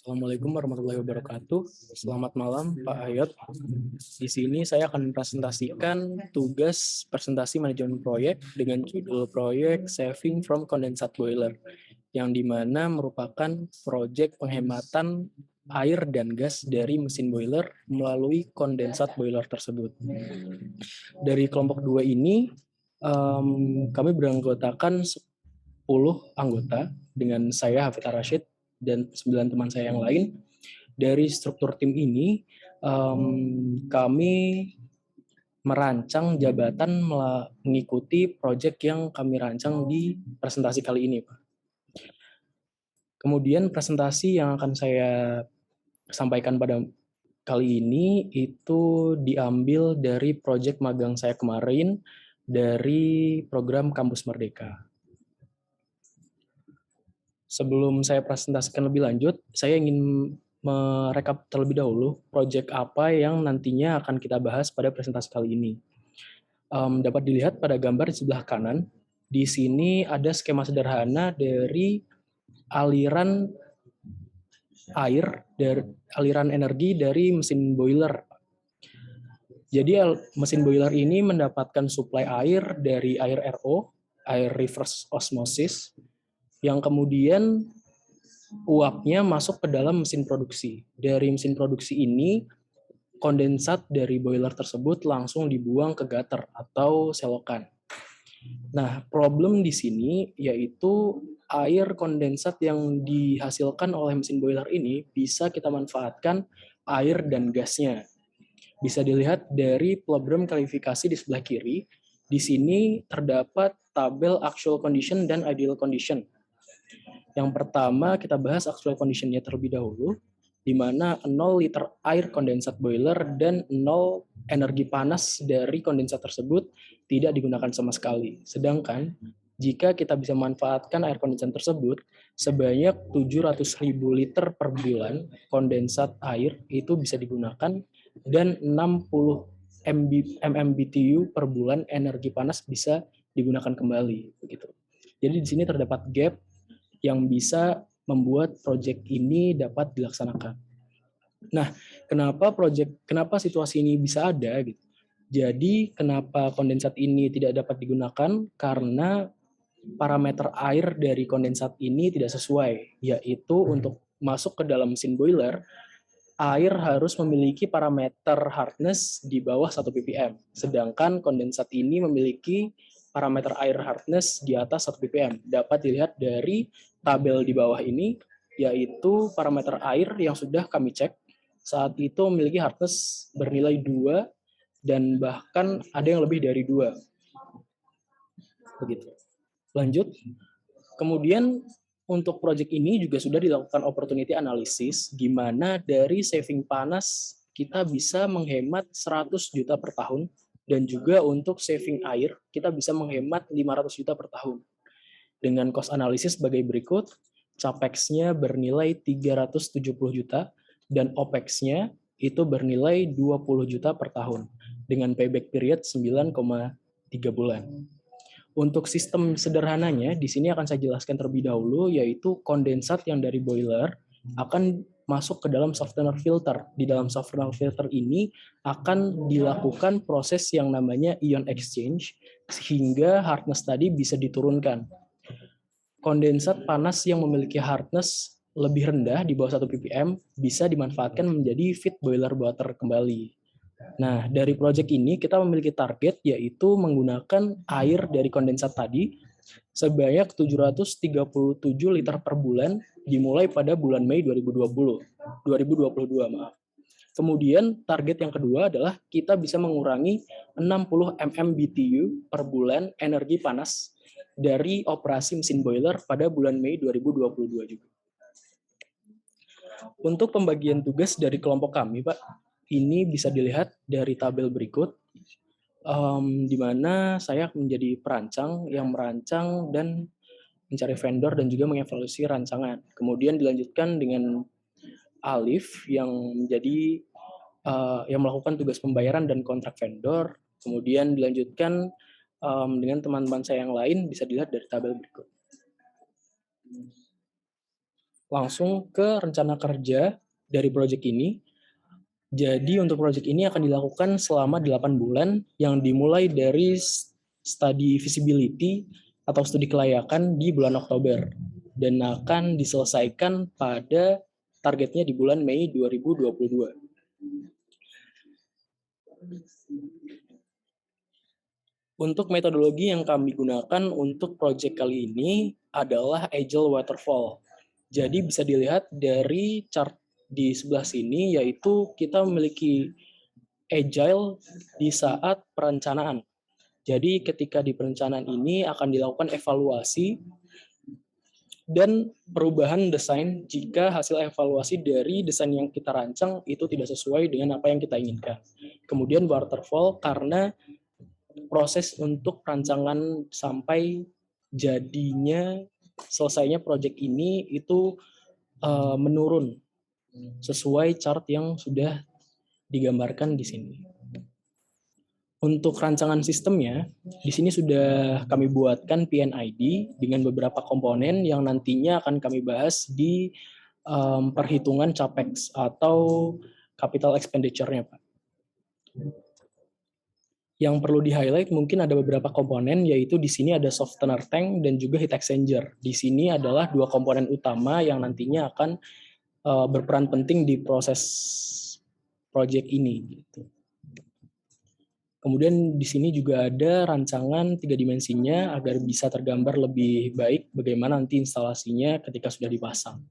Assalamualaikum warahmatullahi wabarakatuh. Selamat malam, Pak Hayat. Di sini saya akan mempresentasikan tugas presentasi manajemen proyek dengan judul proyek Saving from Condensate Boiler, yang dimana merupakan proyek penghematan air dan gas dari mesin boiler melalui kondensat boiler tersebut. Dari kelompok dua ini, kami beranggotakan 10 anggota dengan saya Hafid Rashid dan 9 teman saya yang lain. Dari struktur tim ini, kami merancang jabatan mengikuti proyek yang kami rancang di presentasi kali ini, Pak. Kemudian presentasi yang akan saya sampaikan pada kali ini itu diambil dari proyek magang saya kemarin dari program Kampus Merdeka. Sebelum saya presentasikan lebih lanjut, saya ingin merekap terlebih dahulu proyek apa yang nantinya akan kita bahas pada presentasi kali ini. Dapat dilihat pada gambar di sebelah kanan, di sini ada skema sederhana dari aliran air, dari aliran energi dari mesin boiler. Jadi mesin boiler ini mendapatkan suplai air dari air RO, air reverse osmosis, yang kemudian uapnya masuk ke dalam mesin produksi. Dari mesin produksi ini, kondensat dari boiler tersebut langsung dibuang ke gutter atau selokan. Nah, problem di sini yaitu air kondensat yang dihasilkan oleh mesin boiler ini bisa kita manfaatkan air dan gasnya. Bisa dilihat dari problem kualifikasi di sebelah kiri. Di sini terdapat tabel actual condition dan ideal condition. Yang pertama kita bahas actual condition-nya terlebih dahulu, di mana 0 liter air kondensat boiler dan 0 energi panas dari kondensat tersebut tidak digunakan sama sekali. Sedangkan jika kita bisa memanfaatkan air kondensat tersebut, sebanyak 700.000 liter per bulan kondensat air itu bisa digunakan dan 60 MMBTU per bulan energi panas bisa digunakan kembali. Begitu. Jadi di sini terdapat gap yang bisa membuat proyek ini dapat dilaksanakan. Nah, kenapa situasi ini bisa ada gitu? Jadi, kenapa kondensat ini tidak dapat digunakan? Karena parameter air dari kondensat ini tidak sesuai, yaitu untuk masuk ke dalam mesin boiler, air harus memiliki parameter hardness di bawah 1 ppm, sedangkan kondensat ini memiliki parameter air hardness di atas 1 ppm. Dapat dilihat dari tabel di bawah ini, yaitu parameter air yang sudah kami cek saat itu memiliki hardness bernilai 2 dan bahkan ada yang lebih dari 2. Begitu. Lanjut. Kemudian untuk proyek ini juga sudah dilakukan opportunity analysis, di mana dari saving panas kita bisa menghemat 100 juta per tahun, dan juga untuk saving air kita bisa menghemat 500 juta per tahun. Dengan cost analysis sebagai berikut, capex-nya bernilai 370 juta dan opex-nya itu bernilai 20 juta per tahun dengan payback period 9,3 bulan. Untuk sistem sederhananya, di sini akan saya jelaskan terlebih dahulu, yaitu kondensat yang dari boiler akan masuk ke dalam softener filter. Di dalam softener filter ini akan dilakukan proses yang namanya ion exchange, sehingga hardness tadi bisa diturunkan. Kondensat panas yang memiliki hardness lebih rendah di bawah 1 ppm bisa dimanfaatkan menjadi feed boiler water kembali. Nah, dari proyek ini kita memiliki target yaitu menggunakan air dari kondensat tadi sebanyak 737 liter per bulan dimulai pada bulan Mei 2022, maaf. Kemudian target yang kedua adalah kita bisa mengurangi 60 MMBTU per bulan energi panas dari operasi mesin boiler pada bulan Mei 2022 juga. Untuk pembagian tugas dari kelompok kami, Pak, ini bisa dilihat dari tabel berikut, di mana saya menjadi perancang yang merancang dan mencari vendor dan juga mengevaluasi rancangan. Kemudian dilanjutkan dengan Alif yang menjadi yang melakukan tugas pembayaran dan kontrak vendor. Kemudian dilanjutkan dengan teman-teman saya yang lain bisa dilihat dari tabel berikut. langsung ke rencana kerja dari proyek ini. Jadi untuk proyek ini akan dilakukan selama 8 bulan yang dimulai dari study feasibility atau studi kelayakan di bulan Oktober dan akan diselesaikan pada targetnya di bulan Mei 2022. Untuk metodologi yang kami gunakan untuk proyek kali ini adalah Agile Waterfall. Jadi bisa dilihat dari chart di sebelah sini, yaitu kita memiliki Agile di saat perencanaan. Jadi ketika di perencanaan ini akan dilakukan evaluasi dan perubahan desain jika hasil evaluasi dari desain yang kita rancang itu tidak sesuai dengan apa yang kita inginkan. Kemudian waterfall karena proses untuk rancangan sampai jadinya selesainya proyek ini itu menurun sesuai chart yang sudah digambarkan di sini. Untuk rancangan sistemnya, di sini sudah kami buatkan PNID dengan beberapa komponen yang nantinya akan kami bahas di perhitungan CAPEX atau capital expenditure-nya, Pak. Yang perlu di-highlight mungkin ada beberapa komponen, yaitu di sini ada softener tank dan juga heat exchanger. Di sini adalah dua komponen utama yang nantinya akan berperan penting di proses proyek ini. Gitu. Kemudian di sini juga ada rancangan 3 dimensinya agar bisa tergambar lebih baik bagaimana nanti instalasinya ketika sudah dipasang.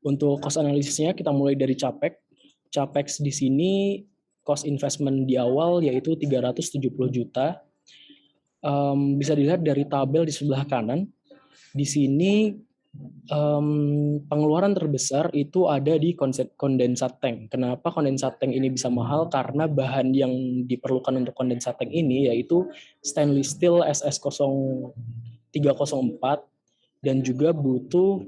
Untuk cost analisisnya kita mulai dari CAPEX. CAPEX di sini cost investment di awal yaitu 370 juta. Bisa dilihat dari tabel di sebelah kanan. Di sini pengeluaran terbesar itu ada di kondensat tank. Kenapa kondensat tank ini bisa mahal? Karena bahan yang diperlukan untuk kondensat tank ini yaitu stainless steel SS0304 dan juga butuh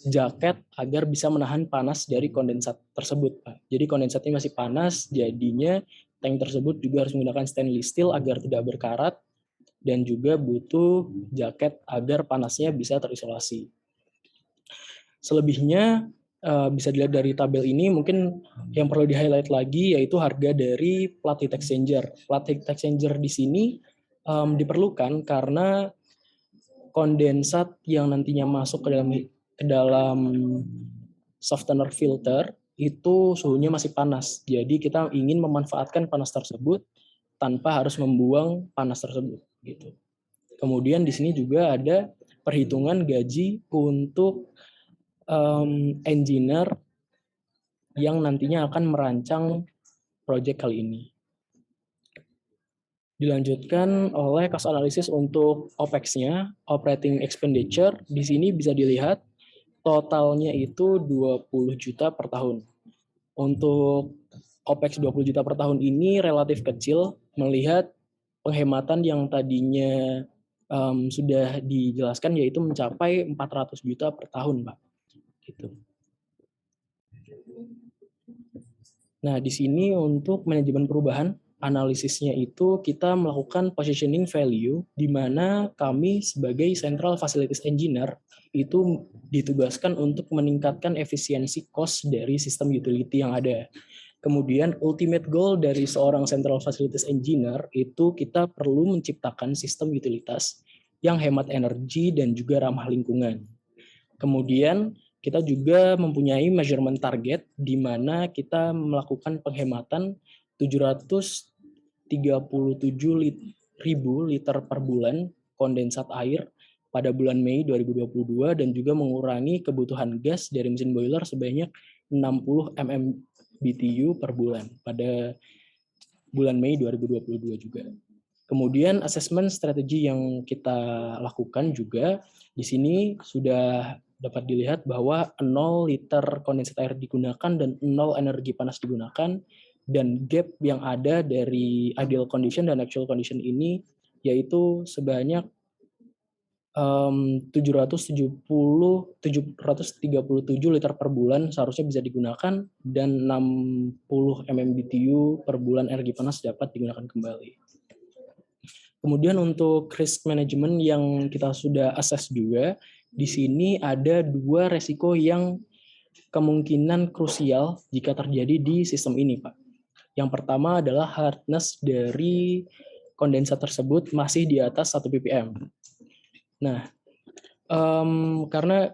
jaket agar bisa menahan panas dari kondensat tersebut, Pak. Jadi kondensatnya masih panas, jadinya tank tersebut juga harus menggunakan stainless steel agar tidak berkarat dan juga butuh jaket agar panasnya bisa terisolasi. Selebihnya bisa dilihat dari tabel ini, mungkin yang perlu di-highlight lagi yaitu harga dari plat heat exchanger. Plat heat exchanger di sini diperlukan karena kondensat yang nantinya masuk ke dalam softener filter itu suhunya masih panas. Jadi kita ingin memanfaatkan panas tersebut tanpa harus membuang panas tersebut gitu. Kemudian di sini juga ada perhitungan gaji untuk engineer yang nantinya akan merancang proyek kali ini. Dilanjutkan oleh cost analysis untuk OPEX-nya, operating expenditure. Di sini bisa dilihat totalnya itu 20 juta per tahun. Untuk OPEX 20 juta per tahun ini relatif kecil melihat penghematan yang tadinya sudah dijelaskan yaitu mencapai 400 juta per tahun, Pak. Gitu. Nah, di sini untuk manajemen perubahan, analisisnya itu kita melakukan positioning value, di mana kami sebagai Central Facilities Engineer itu ditugaskan untuk meningkatkan efisiensi cost dari sistem utility yang ada. Kemudian ultimate goal dari seorang Central Facilities Engineer itu kita perlu menciptakan sistem utilitas yang hemat energi dan juga ramah lingkungan. Kemudian kita juga mempunyai measurement target di mana kita melakukan penghematan 737.000 liter per bulan kondensat air pada bulan Mei 2022 dan juga mengurangi kebutuhan gas dari mesin boiler sebanyak 60 MMBTU per bulan pada bulan Mei 2022 juga. Kemudian asesmen strategi yang kita lakukan juga di sini sudah dapat dilihat bahwa 0 liter kondensat air digunakan dan 0 energi panas digunakan, dan gap yang ada dari ideal condition dan actual condition ini yaitu sebanyak 737 liter per bulan seharusnya bisa digunakan dan 60 MMBTU per bulan energi panas dapat digunakan kembali. Kemudian untuk risk management yang kita sudah assess juga, Di sini ada 2 resiko yang kemungkinan krusial jika terjadi di sistem ini, Pak. Yang pertama adalah hardness dari kondensat tersebut masih di atas 1 ppm. Nah, karena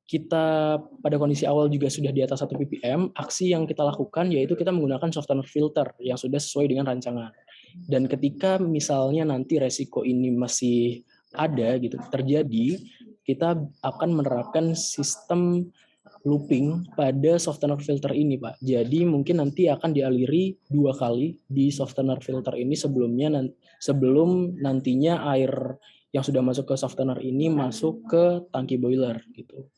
kita pada kondisi awal juga sudah di atas 1 ppm, aksi yang kita lakukan yaitu kita menggunakan softener filter yang sudah sesuai dengan rancangan. Dan ketika misalnya nanti resiko ini masih ada gitu terjadi, kita akan menerapkan sistem looping pada softener filter ini, Pak. Jadi mungkin nanti akan dialiri 2 kali di softener filter ini sebelum nantinya air yang sudah masuk ke softener ini masuk ke tangki boiler gitu.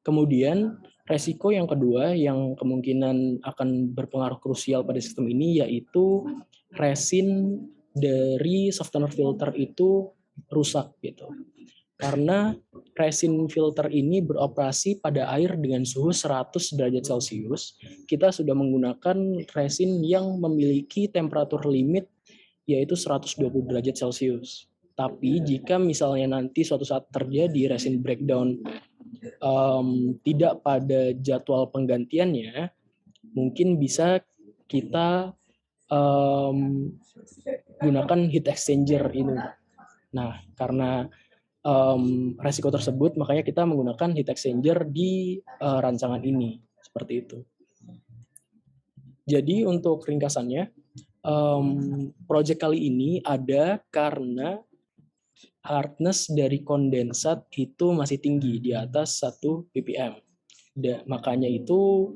Kemudian resiko yang kedua yang kemungkinan akan berpengaruh krusial pada sistem ini yaitu resin dari softener filter itu rusak gitu. Karena resin filter ini beroperasi pada air dengan suhu 100 derajat Celcius, kita sudah menggunakan resin yang memiliki temperatur limit yaitu 120 derajat Celcius. Tapi jika misalnya nanti suatu saat terjadi resin breakdown tidak pada jadwal penggantiannya, mungkin bisa kita gunakan heat exchanger ini. Nah, karena resiko tersebut, makanya kita menggunakan heat exchanger di rancangan ini, seperti itu. Jadi untuk ringkasannya, project kali ini ada karena hardness dari kondensat itu masih tinggi di atas 1 ppm. Makanya itu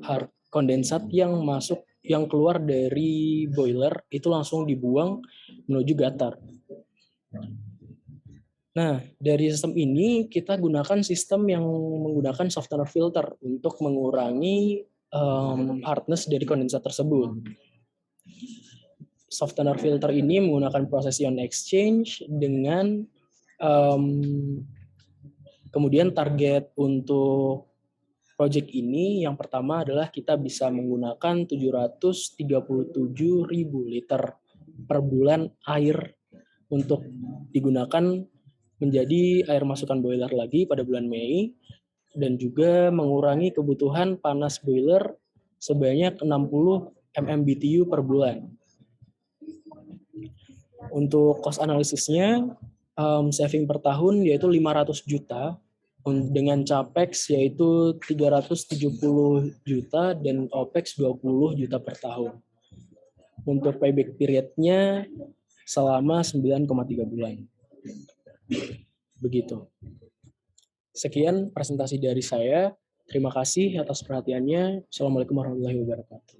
kondensat yang keluar dari boiler itu langsung dibuang menuju gutter. Nah, dari sistem ini kita gunakan sistem yang menggunakan softener filter untuk mengurangi hardness dari kondensat tersebut. Softener filter ini menggunakan proses ion exchange dengan kemudian target untuk project ini yang pertama adalah kita bisa menggunakan 737.000 liter per bulan air untuk digunakan menjadi air masukan boiler lagi pada bulan Mei dan juga mengurangi kebutuhan panas boiler sebanyak 60 MMBTU per bulan. Untuk cost analisisnya, saving per tahun yaitu 500 juta dengan capex yaitu 370 juta dan opex 20 juta per tahun. Untuk payback periodnya selama 9,3 bulan. Begitu. Sekian presentasi dari saya. Terima kasih atas perhatiannya. Assalamualaikum warahmatullahi wabarakatuh.